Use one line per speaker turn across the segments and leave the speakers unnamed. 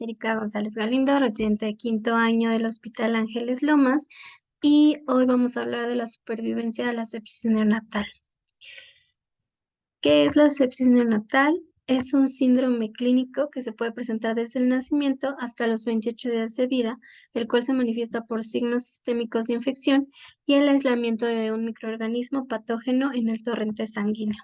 Erika González Galindo, residente de quinto año del Hospital Ángeles Lomas, y hoy vamos a hablar de la supervivencia de la sepsis neonatal. ¿Qué es la sepsis neonatal? Es un síndrome clínico que se puede presentar desde el nacimiento hasta los 28 días de vida, el cual se manifiesta por signos sistémicos de infección y el aislamiento de un microorganismo patógeno en el torrente sanguíneo.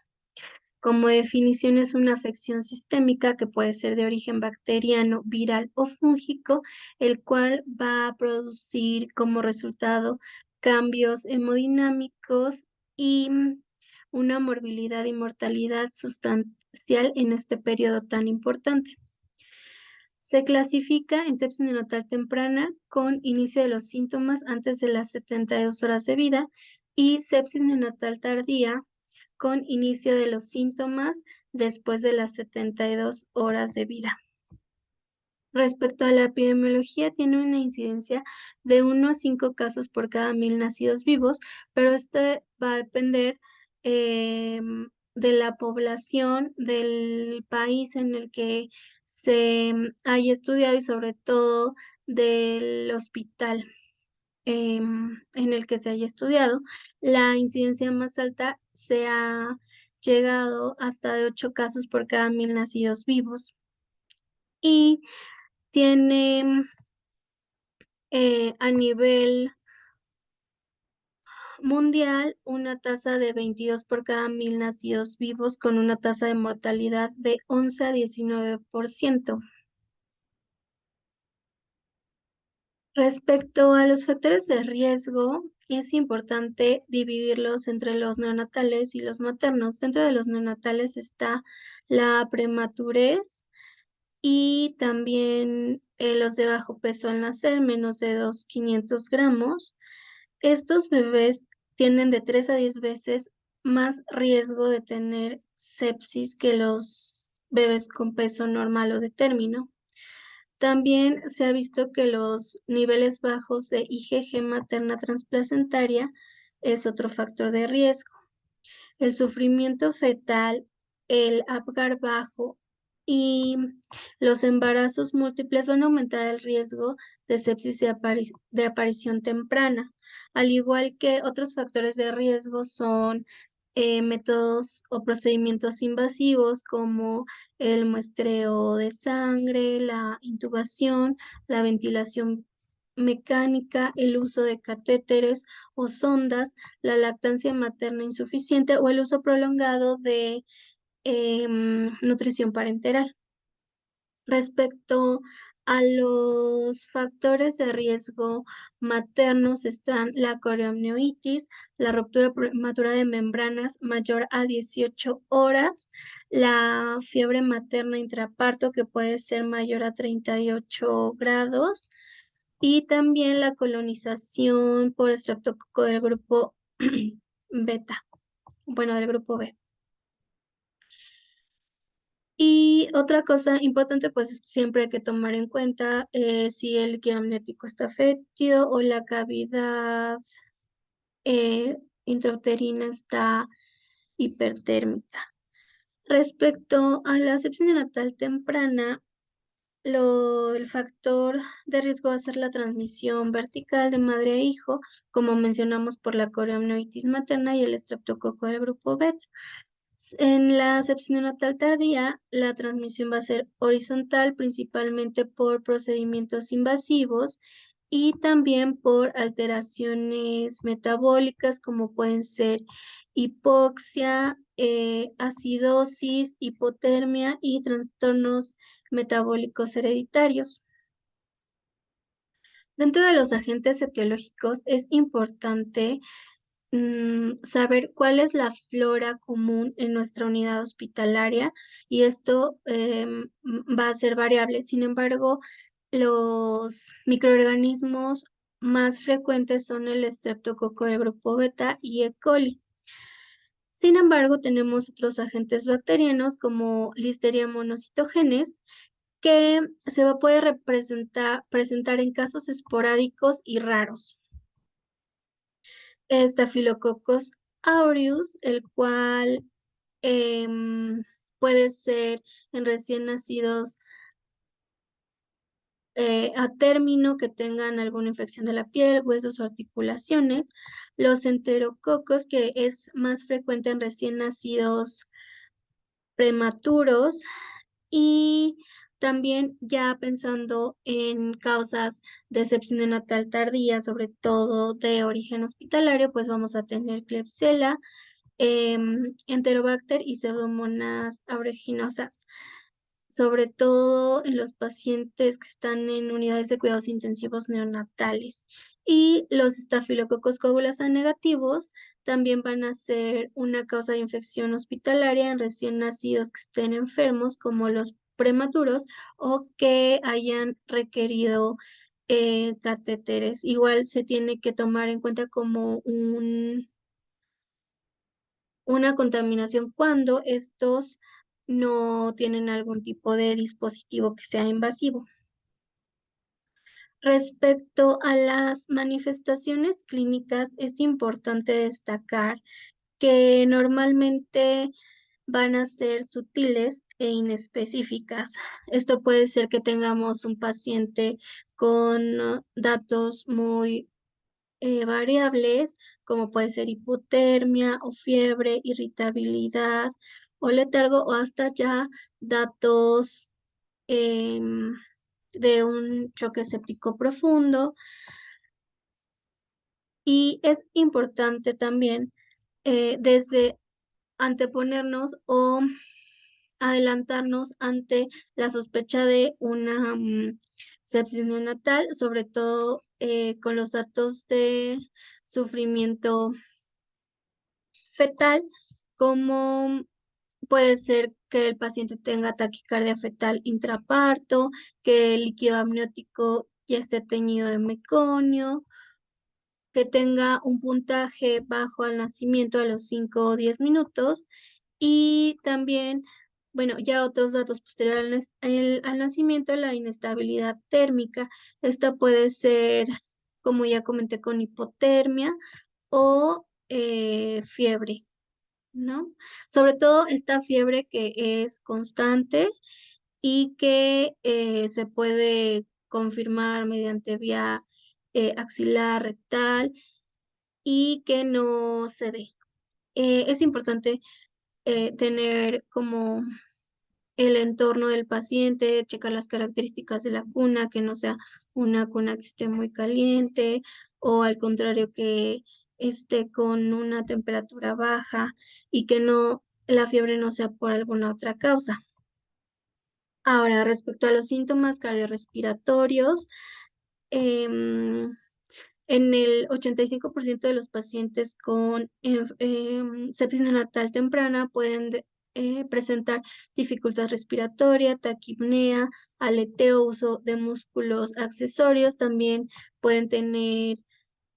Como definición, es una afección sistémica que puede ser de origen bacteriano, viral o fúngico, el cual va a producir como resultado cambios hemodinámicos y una morbilidad y mortalidad sustancial en este periodo tan importante. Se clasifica en sepsis neonatal temprana con inicio de los síntomas antes de las 72 horas de vida y sepsis neonatal tardía con inicio de los síntomas después de las 72 horas de vida. Respecto a la epidemiología, tiene una incidencia de 1 a 5 casos por cada 1000 nacidos vivos, pero este va a depender de la población del país en el que se haya estudiado y sobre todo del hospital en el que se haya estudiado. La incidencia más alta se ha llegado hasta de 8 casos por cada 1000 nacidos vivos y tiene a nivel mundial una tasa de 22 por cada 1000 nacidos vivos con una tasa de mortalidad de 11 a 19%. Respecto a los factores de riesgo, es importante dividirlos entre los neonatales y los maternos. Dentro de los neonatales está la prematurez y también los de bajo peso al nacer, menos de 2,500 gramos. Estos bebés tienen de 3 a 10 veces más riesgo de tener sepsis que los bebés con peso normal o de término. También se ha visto que los niveles bajos de IgG materna transplacentaria es otro factor de riesgo. El sufrimiento fetal, el Apgar bajo y los embarazos múltiples van a aumentar el riesgo de sepsis de aparición temprana, al igual que otros factores de riesgo son métodos o procedimientos invasivos como el muestreo de sangre, la intubación, la ventilación mecánica, el uso de catéteres o sondas, la lactancia materna insuficiente o el uso prolongado de nutrición parenteral. Respecto a los factores de riesgo maternos están la corioamnionitis, la ruptura prematura de membranas mayor a 18 horas, la fiebre materna intraparto que puede ser mayor a 38 grados y también la colonización por estreptococo del grupo beta, bueno, del grupo B. Y otra cosa importante, pues siempre hay que tomar en cuenta si el líquido amniótico está fétido o la cavidad intrauterina está hipertérmica. Respecto a la sepsis neonatal temprana, el factor de riesgo va a ser la transmisión vertical de madre a hijo, como mencionamos por la corioamnionitis materna y el estreptococo del grupo beta. En la sepsis neonatal tardía, la transmisión va a ser horizontal, principalmente por procedimientos invasivos y también por alteraciones metabólicas como pueden ser hipoxia, acidosis, hipotermia y trastornos metabólicos hereditarios. Dentro de los agentes etiológicos es importante saber cuál es la flora común en nuestra unidad hospitalaria y esto va a ser variable. Sin embargo, los microorganismos más frecuentes son el estreptococo del grupo beta y E. coli. Sin embargo, tenemos otros agentes bacterianos como Listeria monocytogenes que puede presentar en casos esporádicos y raros. Staphylococcus aureus, el cual puede ser en recién nacidos a término, que tengan alguna infección de la piel, huesos o articulaciones. Los enterococos, que es más frecuente en recién nacidos prematuros, y también ya pensando en causas de sepsis neonatal tardía, sobre todo de origen hospitalario, pues vamos a tener Klebsiella, Enterobacter y Pseudomonas aeruginosa, sobre todo en los pacientes que están en unidades de cuidados intensivos neonatales. Y los estafilococos coagulasa negativos también van a ser una causa de infección hospitalaria en recién nacidos que estén enfermos, como los prematuros, o que hayan requerido catéteres. Igual se tiene que tomar en cuenta como una contaminación cuando estos no tienen algún tipo de dispositivo que sea invasivo. Respecto a las manifestaciones clínicas, es importante destacar que normalmente van a ser sutiles e inespecíficas. Esto puede ser que tengamos un paciente con datos muy variables, como puede ser hipotermia o fiebre, irritabilidad o letargo, o hasta ya datos em, de un choque séptico profundo. Y es importante también desde anteponernos o adelantarnos ante la sospecha de una sepsis neonatal, sobre todo con los datos de sufrimiento fetal, como puede ser que el paciente tenga taquicardia fetal intraparto, que el líquido amniótico ya esté teñido de meconio, que tenga un puntaje bajo al nacimiento a los 5 o 10 minutos, y también, bueno, ya otros datos posteriores al nacimiento, la inestabilidad térmica. Esta puede ser, como ya comenté, con hipotermia o fiebre, ¿no? Sobre todo esta fiebre que es constante y que se puede confirmar mediante vía axilar, rectal, y que no se dé. Es importante tener como el entorno del paciente, checar las características de la cuna, que no sea una cuna que esté muy caliente o al contrario que esté con una temperatura baja, y que no, la fiebre no sea por alguna otra causa. Ahora, respecto a los síntomas cardiorrespiratorios, em, en el 85% de los pacientes con sepsis neonatal temprana pueden presentar dificultad respiratoria, taquipnea, aleteo, uso de músculos accesorios. También pueden tener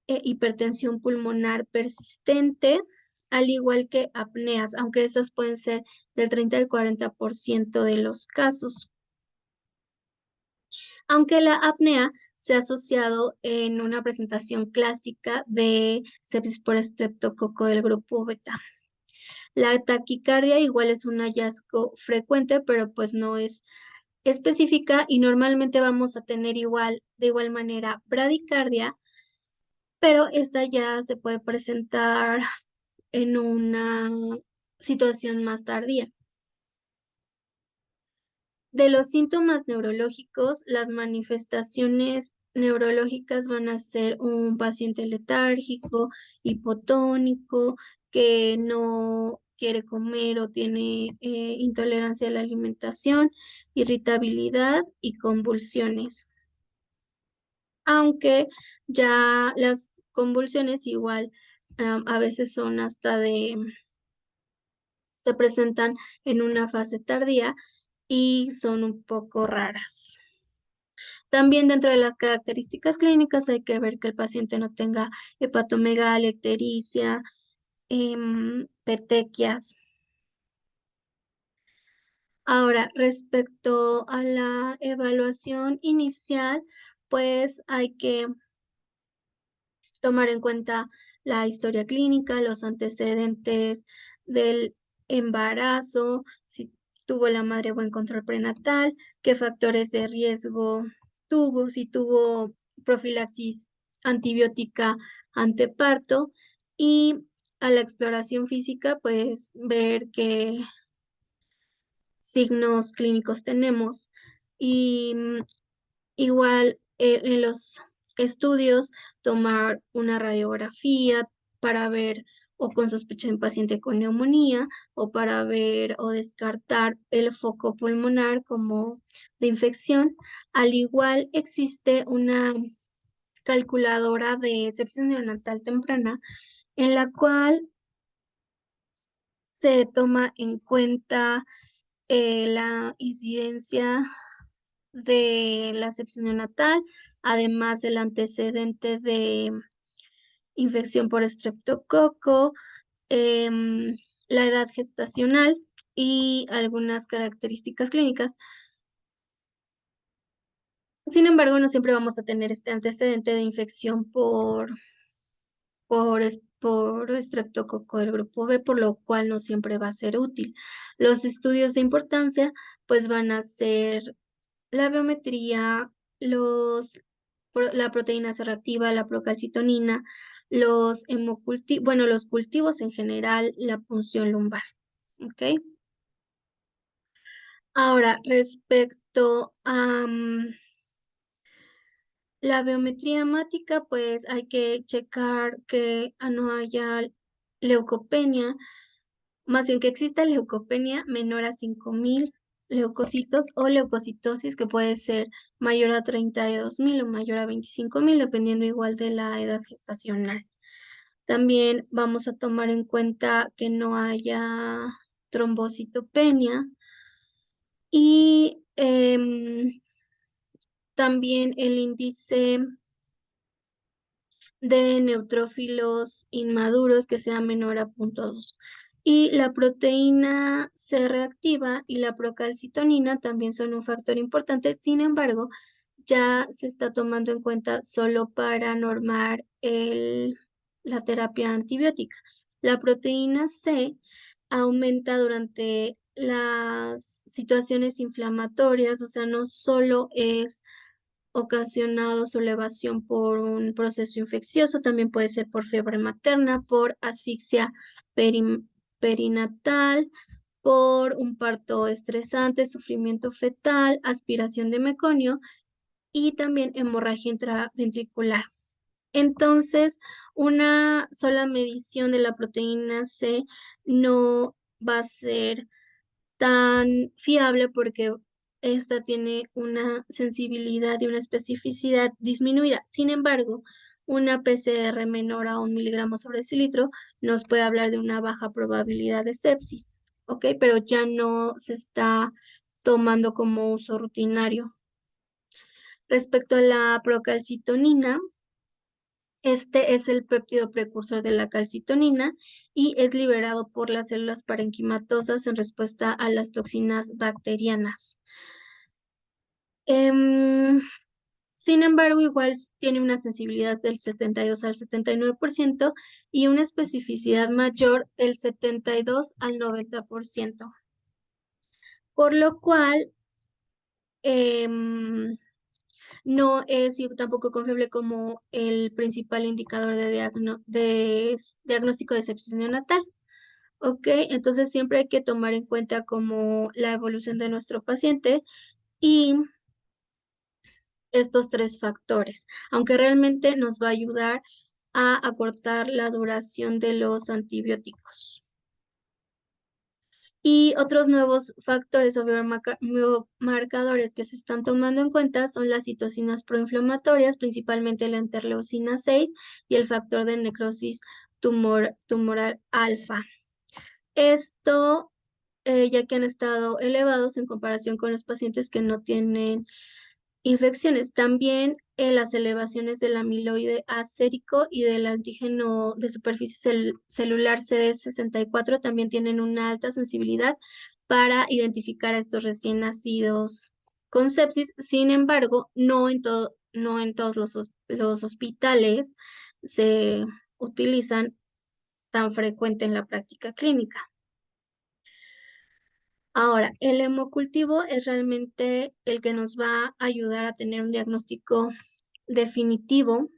hipertensión pulmonar persistente, al igual que apneas, aunque esas pueden ser del 30 al 40% de los casos. Aunque la apnea se ha asociado en una presentación clásica de sepsis por estreptococo del grupo beta. La taquicardia igual es un hallazgo frecuente, pero pues no es específica, y normalmente vamos a tener de igual manera bradicardia, pero esta ya se puede presentar en una situación más tardía. De los síntomas neurológicos, las manifestaciones neurológicas van a ser un paciente letárgico, hipotónico, que no quiere comer o tiene intolerancia a la alimentación, irritabilidad y convulsiones. Aunque ya las convulsiones igual a veces son se presentan en una fase tardía y son un poco raras. También dentro de las características clínicas hay que ver que el paciente no tenga hepatomegalia, ictericia, petequias. Ahora, respecto a la evaluación inicial, pues hay que tomar en cuenta la historia clínica, los antecedentes del embarazo, si tuvo la madre buen control prenatal, qué factores de riesgo tuvo, si tuvo profilaxis antibiótica ante parto y a la exploración física, pues ver qué signos clínicos tenemos. Y igual en los estudios, tomar una radiografía para ver o con sospecha de un paciente con neumonía o para ver o descartar el foco pulmonar como de infección. Al igual existe una calculadora de sepsis neonatal temprana en la cual se toma en cuenta la incidencia de la sepsis neonatal, además del antecedente de infección por estreptococo, em, la edad gestacional y algunas características clínicas. Sin embargo, no siempre vamos a tener este antecedente de infección por estreptococo del grupo B, por lo cual no siempre va a ser útil. Los estudios de importancia, pues van a ser la biometría, la proteína C reactiva, la procalcitonina, los cultivos en general, la punción lumbar. ¿Ok? Ahora, respecto a la biometría hemática, pues hay que checar que no haya leucopenia, más bien que exista leucopenia menor a 5.000 leucocitos o leucocitosis que puede ser mayor a 32.000 o mayor a 25.000, dependiendo igual de la edad gestacional. También vamos a tomar en cuenta que no haya trombocitopenia y también el índice de neutrófilos inmaduros que sea menor a 0.2. Y la proteína C reactiva y la procalcitonina también son un factor importante, sin embargo, ya se está tomando en cuenta solo para normar la terapia antibiótica. La proteína C aumenta durante las situaciones inflamatorias, o sea, no solo es ocasionado su elevación por un proceso infeccioso, también puede ser por fiebre materna, por asfixia perinatal, por un parto estresante, sufrimiento fetal, aspiración de meconio y también hemorragia intraventricular. Entonces, una sola medición de la proteína C no va a ser tan fiable porque esta tiene una sensibilidad y una especificidad disminuida. Sin embargo, una PCR menor a 1 miligramo sobre decilitro nos puede hablar de una baja probabilidad de sepsis, ¿ok? Pero ya no se está tomando como uso rutinario. Respecto a la procalcitonina, este es el péptido precursor de la calcitonina y es liberado por las células parenquimatosas en respuesta a las toxinas bacterianas. Em, Sin embargo, igual tiene una sensibilidad del 72 al 79% y una especificidad mayor del 72 al 90%, por lo cual em, no es tampoco confiable como el principal indicador de diagnóstico de sepsis neonatal. Ok, entonces siempre hay que tomar en cuenta como la evolución de nuestro paciente y estos tres factores, aunque realmente nos va a ayudar a acortar la duración de los antibióticos. Y otros nuevos factores o biomarcadores que se están tomando en cuenta son las citocinas proinflamatorias, principalmente la interleucina 6 y el factor de necrosis tumoral alfa. Esto, ya que han estado elevados en comparación con los pacientes que no tienen infecciones. También las elevaciones del amiloide acérico y del antígeno de superficie celular CD64 también tienen una alta sensibilidad para identificar a estos recién nacidos con sepsis. Sin embargo, no en todos los hospitales se utilizan tan frecuente en la práctica clínica. Ahora, el hemocultivo es realmente el que nos va a ayudar a tener un diagnóstico definitivo.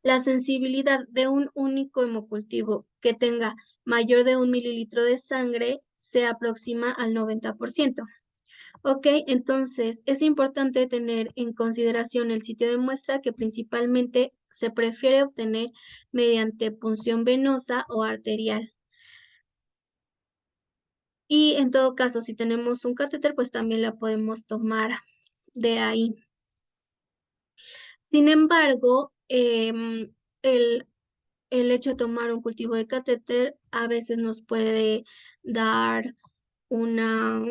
La sensibilidad de un único hemocultivo que tenga mayor de 1 mililitro de sangre se aproxima al 90%. Ok, entonces es importante tener en consideración el sitio de muestra que principalmente se prefiere obtener mediante punción venosa o arterial. Y en todo caso, si tenemos un catéter, pues también la podemos tomar de ahí. Sin embargo, el el hecho de tomar un cultivo de catéter a veces nos puede dar una,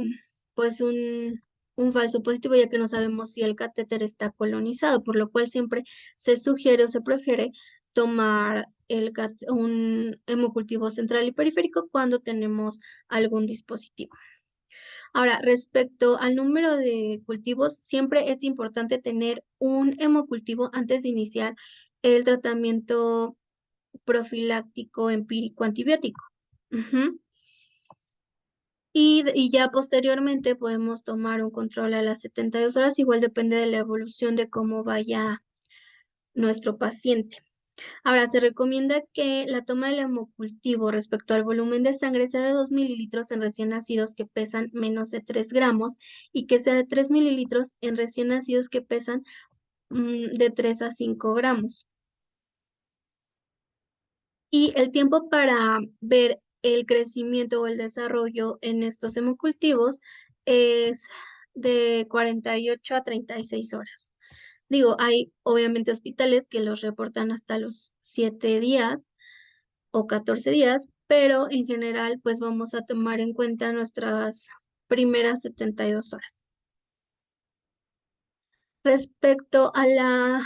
pues un falso positivo, ya que no sabemos si el catéter está colonizado, por lo cual siempre se sugiere o se prefiere tomar un hemocultivo central y periférico cuando tenemos algún dispositivo. Ahora, respecto al número de cultivos, siempre es importante tener un hemocultivo antes de iniciar el tratamiento profiláctico empírico antibiótico. Ujú. Y ya posteriormente podemos tomar un control a las 72 horas, igual depende de la evolución de cómo vaya nuestro paciente. Ahora, se recomienda que la toma del hemocultivo respecto al volumen de sangre sea de 2 mililitros en recién nacidos que pesan menos de 3 gramos y que sea de 3 mililitros en recién nacidos que pesan de 3 a 5 gramos. Y el tiempo para ver el crecimiento o el desarrollo en estos hemocultivos es de 48 a 36 horas. Digo, hay obviamente hospitales que los reportan hasta los 7 días o 14 días, pero en general pues vamos a tomar en cuenta nuestras primeras 72 horas. Respecto a la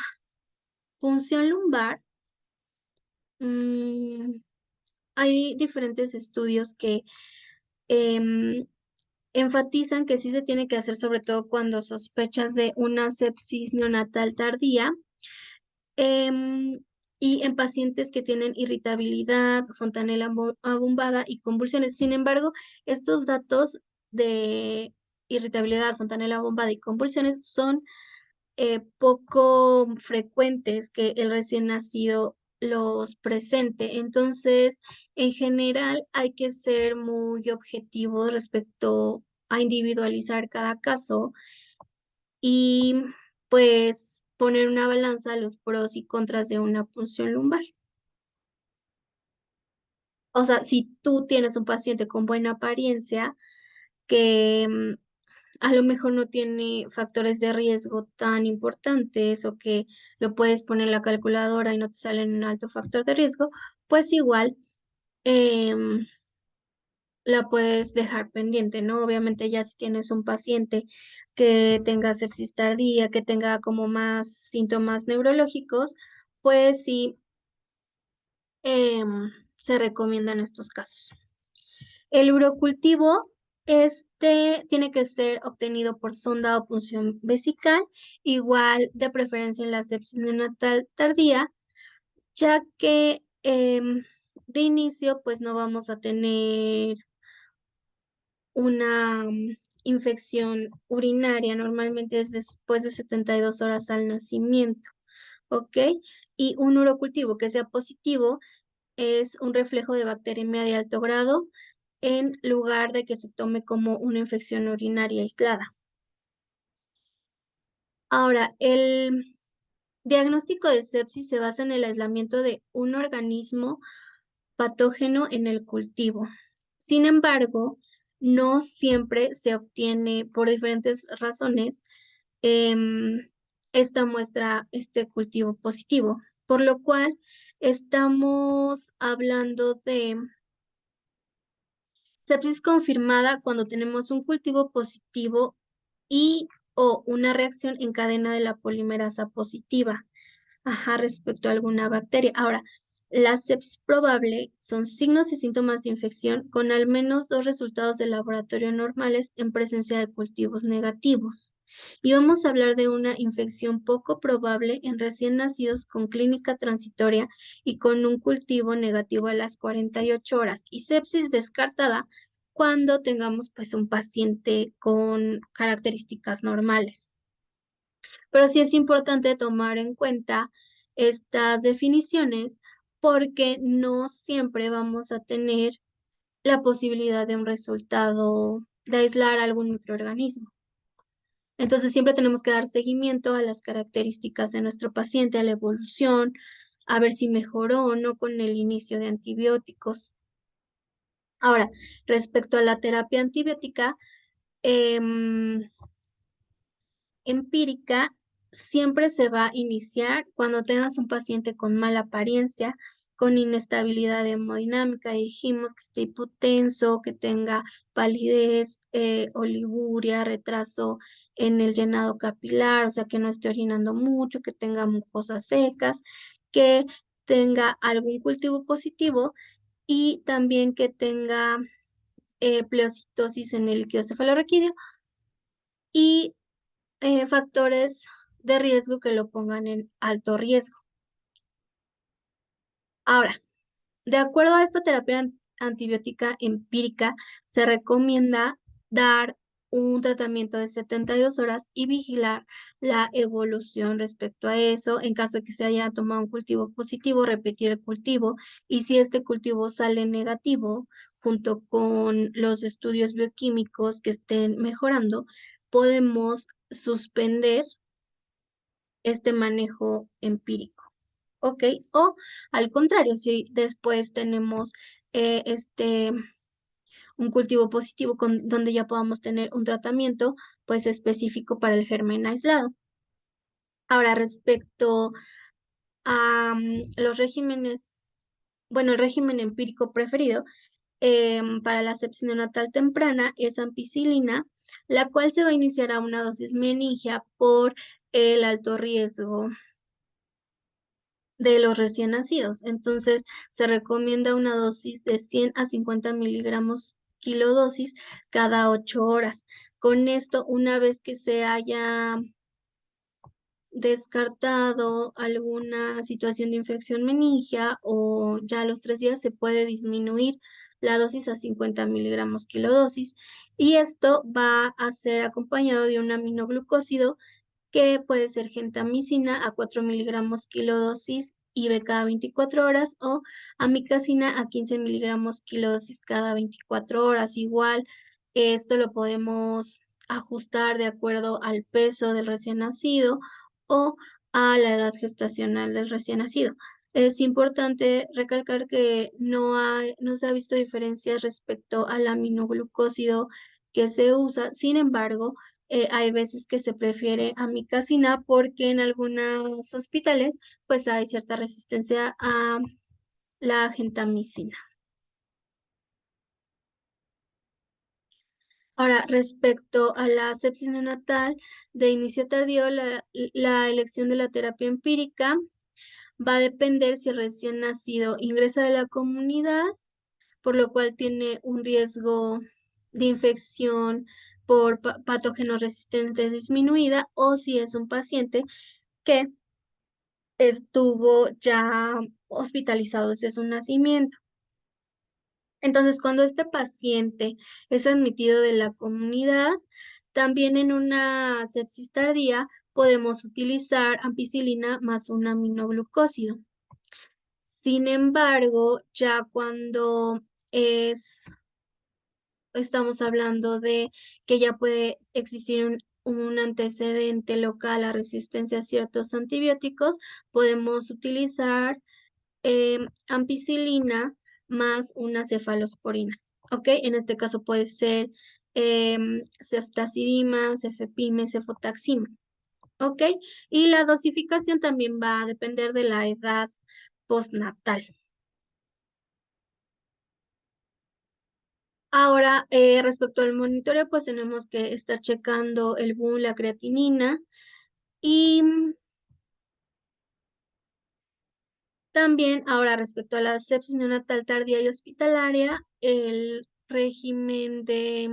punción lumbar, mm, hay diferentes estudios que em, enfatizan que sí se tiene que hacer, sobre todo cuando sospechas de una sepsis neonatal tardía, em, y en pacientes que tienen irritabilidad, fontanela abombada y convulsiones. Sin embargo, estos datos de irritabilidad, fontanela abombada y convulsiones son poco frecuentes que el recién nacido los presente. Entonces, en general, hay que ser muy objetivos respecto a individualizar cada caso y pues poner una balanza los pros y contras de una punción lumbar. O sea, si tú tienes un paciente con buena apariencia que a lo mejor no tiene factores de riesgo tan importantes o que lo puedes poner en la calculadora y no te sale en un alto factor de riesgo, pues igual em, la puedes dejar pendiente, ¿no? Obviamente ya si tienes un paciente que tenga sepsis tardía, que tenga como más síntomas neurológicos, pues sí se recomiendan estos casos. El urocultivo, tiene que ser obtenido por sonda o punción vesical, igual de preferencia en la sepsis neonatal tardía, ya que de inicio pues no vamos a tener una infección urinaria, normalmente es después de 72 horas al nacimiento, ¿ok? Y un urocultivo que sea positivo es un reflejo de bacteriemia de alto grado en lugar de que se tome como una infección urinaria aislada. Ahora, el diagnóstico de sepsis se basa en el aislamiento de un organismo patógeno en el cultivo. Sin embargo, no siempre se obtiene por diferentes razones em, esta muestra, este cultivo positivo, por lo cual estamos hablando de sepsis confirmada cuando tenemos un cultivo positivo y o una reacción en cadena de la polimerasa positiva, ajá, respecto a alguna bacteria. Ahora, la sepsis probable son signos y síntomas de infección con al menos 2 resultados de laboratorio normales en presencia de cultivos negativos. Y vamos a hablar de una infección poco probable en recién nacidos con clínica transitoria y con un cultivo negativo a las 48 horas y sepsis descartada cuando tengamos pues un paciente con características normales. Pero sí es importante tomar en cuenta estas definiciones porque no siempre vamos a tener la posibilidad de un resultado de aislar algún microorganismo. Entonces siempre tenemos que dar seguimiento a las características de nuestro paciente, a la evolución, a ver si mejoró o no con el inicio de antibióticos. Ahora, respecto a la terapia antibiótica, em, empírica siempre se va a iniciar cuando tengas un paciente con mala apariencia, con inestabilidad hemodinámica, dijimos que esté hipotenso, que tenga palidez, oliguria, retraso en el llenado capilar, o sea, que no esté orinando mucho, que tenga mucosas secas, que tenga algún cultivo positivo y también que tenga pleocitosis en el líquido cefalorraquídeo y factores de riesgo que lo pongan en alto riesgo. Ahora, de acuerdo a esta terapia antibiótica empírica, se recomienda dar un tratamiento de 72 horas y vigilar la evolución respecto a eso. En caso de que se haya tomado un cultivo positivo, repetir el cultivo. Y si este cultivo sale negativo, junto con los estudios bioquímicos que estén mejorando, podemos suspender este manejo empírico, ¿ok? O al contrario, si después tenemos este un cultivo positivo donde ya podamos tener un tratamiento pues específico para el germen aislado. Ahora, respecto a los regímenes, bueno, el régimen empírico preferido para la sepsis neonatal temprana es ampicilina, la cual se va a iniciar a una dosis meningia por el alto riesgo de los recién nacidos. Entonces, se recomienda una dosis de 100 a 50 miligramos kilodosis cada 8 horas. Con esto, una vez que se haya descartado alguna situación de infección meningia o ya a los 3 días se puede disminuir la dosis a 50 miligramos kilodosis y esto va a ser acompañado de un aminoglucósido que puede ser gentamicina a 4 miligramos kilodosis IV cada 24 horas o amicacina a 15 miligramos kilodosis cada 24 horas. Igual, esto lo podemos ajustar de acuerdo al peso del recién nacido o a la edad gestacional del recién nacido. Es importante recalcar que no se ha visto diferencias respecto al aminoglucósido que se usa, sin embargo, hay veces que se prefiere amicacina porque en algunos hospitales pues hay cierta resistencia a la gentamicina. Ahora, respecto a la sepsis neonatal de inicio tardío, la elección de la terapia empírica va a depender si el recién nacido ingresa a la comunidad, por lo cual tiene un riesgo de infección por patógenos resistentes disminuida o si es un paciente que estuvo ya hospitalizado desde su nacimiento. Entonces, cuando este paciente es admitido de la comunidad, también en una sepsis tardía podemos utilizar ampicilina más un aminoglucósido. Sin embargo, ya cuando estamos hablando de que ya puede existir un antecedente local a resistencia a ciertos antibióticos, podemos utilizar ampicilina más una cefalosporina, ¿ok? En este caso puede ser ceftazidima, cefepime, cefotaxima, ¿ok? Y la dosificación también va a depender de la edad postnatal. Ahora, respecto al monitoreo, pues tenemos que estar checando el BUN, la creatinina y también, ahora respecto a la sepsis neonatal tardía y hospitalaria, el régimen de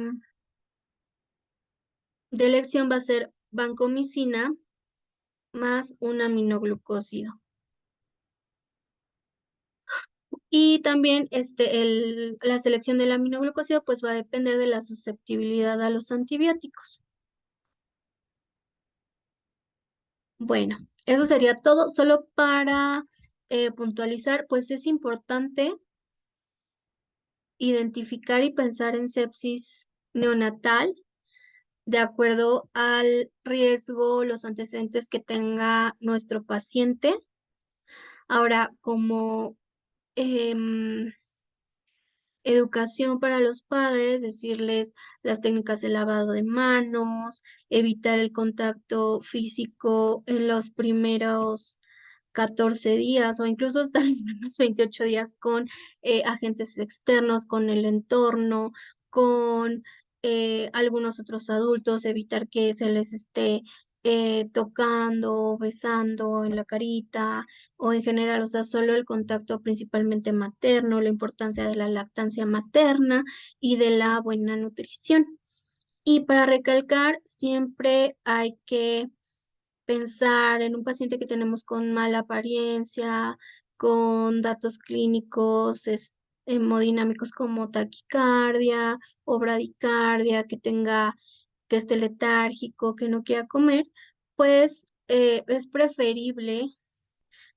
elección va a ser vancomicina más un aminoglucósido. Y también la selección del aminoglucósido pues va a depender de la susceptibilidad a los antibióticos. Bueno, eso sería todo. Solo para puntualizar, pues es importante identificar y pensar en sepsis neonatal de acuerdo al riesgo, los antecedentes que tenga nuestro paciente. Ahora, como em, educación para los padres, decirles las técnicas de lavado de manos, evitar el contacto físico en los primeros 14 días o incluso hasta los primeros 28 días con agentes externos, con el entorno, con algunos otros adultos, evitar que se les esté tocando, besando en la carita o en general, o sea, solo el contacto principalmente materno, la importancia de la lactancia materna y de la buena nutrición. Y para recalcar, siempre hay que pensar en un paciente que tenemos con mala apariencia, con datos clínicos hemodinámicos como taquicardia o bradicardia, que esté letárgico, que no quiera comer, pues es preferible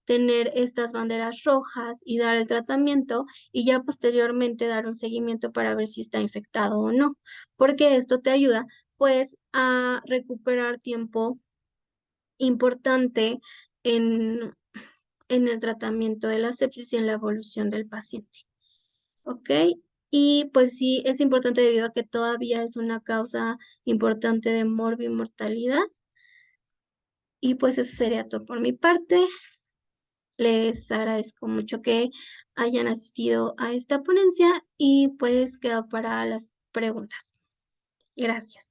tener estas banderas rojas y dar el tratamiento y ya posteriormente dar un seguimiento para ver si está infectado o no, porque esto te ayuda pues a recuperar tiempo importante en, en el tratamiento de la sepsis y en la evolución del paciente. ¿Ok? Y pues sí, es importante debido a que todavía es una causa importante de morbimortalidad. Y pues eso sería todo por mi parte. Les agradezco mucho que hayan asistido a esta ponencia y pues quedo para las preguntas. Gracias.